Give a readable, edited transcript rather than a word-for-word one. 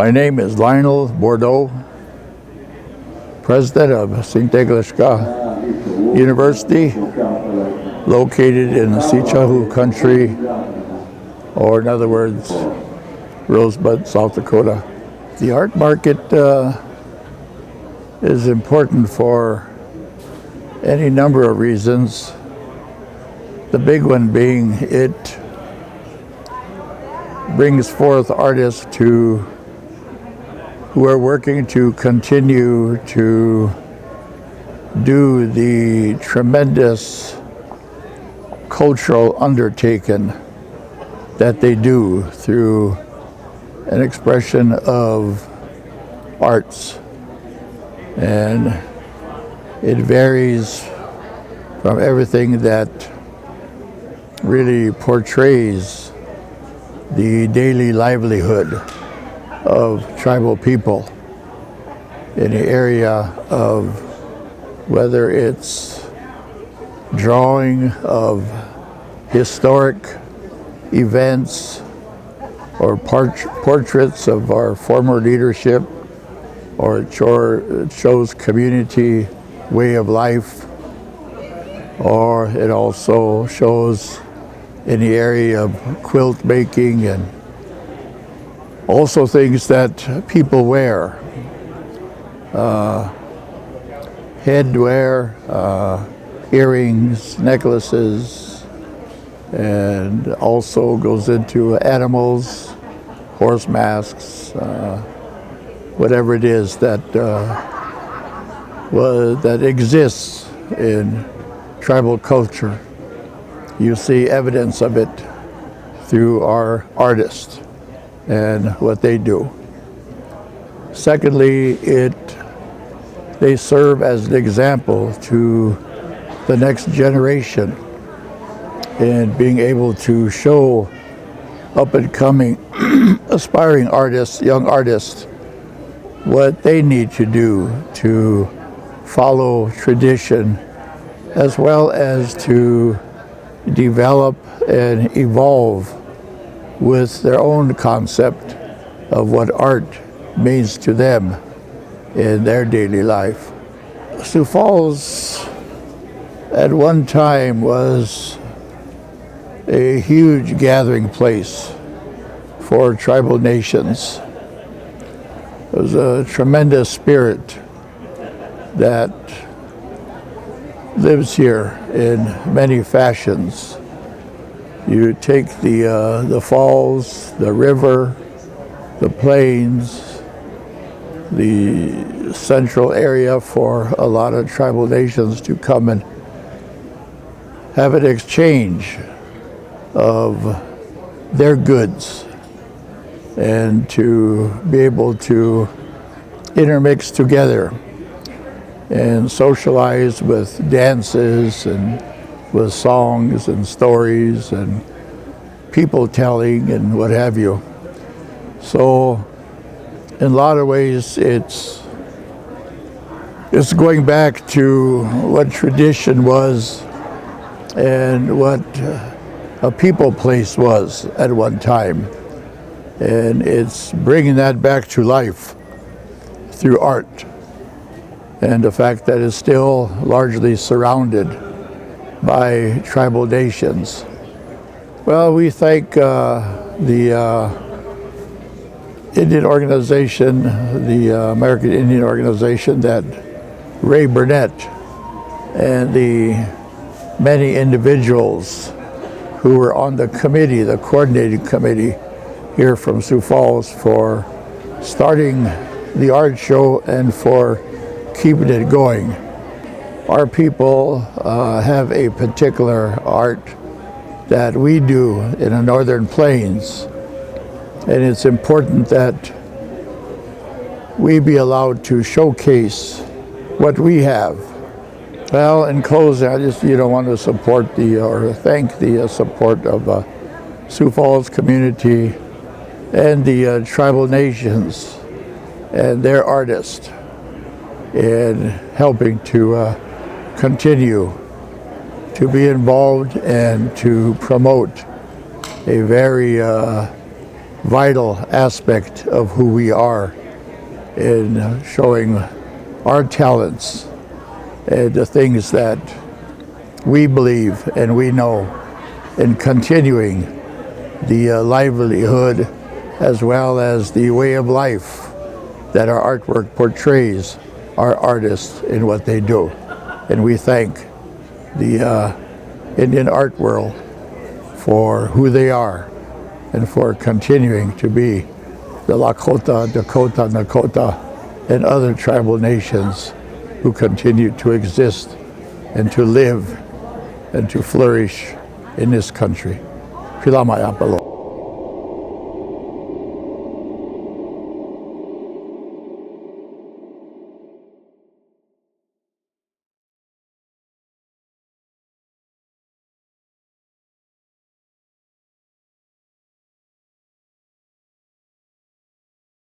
My name is Lionel Bordeaux, President of Sinte Gleska University, located in the Sinte country, or in other words, Rosebud, South Dakota. The art market is important for any number of reasons. The big one being it brings forth artists who are working to continue to do the tremendous cultural undertaking that they do through an expression of arts. And it varies from everything that really portrays the daily livelihood of tribal people in the area of whether it's drawing of historic events or portraits of our former leadership, or it shows community way of life, or it also shows in the area of quilt making and also things that people wear, headwear, earrings, necklaces, and also goes into animals, horse masks, whatever it is that that exists in tribal culture. You see evidence of it through our artists and what they do. Secondly, they serve as an example to the next generation in being able to show up-and-coming aspiring artists, young artists, what they need to do to follow tradition, as well as to develop and evolve with their own concept of what art means to them in their daily life. Sioux Falls at one time was a huge gathering place for tribal nations. It was a tremendous spirit that lives here in many fashions. You take the falls, the river, the plains, the central area for a lot of tribal nations to come and have an exchange of their goods and to be able to intermix together and socialize with dances and with songs and stories and people telling and what have you. So in a lot of ways it's going back to what tradition was and what a people place was at one time. And it's bringing that back to life through art, and the fact that it's still largely surrounded by tribal nations. Well, we thank the Indian organization, the American Indian Organization, that Ray Burnett and the many individuals who were on the committee, the coordinating committee here from Sioux Falls, for starting the art show and for keeping it going. Our people have a particular art that we do in the Northern Plains, and it's important that we be allowed to showcase what we have. Well, in closing, I just want to support or thank the support of Sioux Falls community and the tribal nations and their artists in helping to continue to be involved and to promote a very vital aspect of who we are in showing our talents and the things that we believe and we know in continuing the livelihood as well as the way of life that our artwork portrays our artists in what they do. And we thank the Indian art world for who they are and for continuing to be the Lakota, Dakota, Nakota, and other tribal nations who continue to exist and to live and to flourish in this country. Pilama Apalo.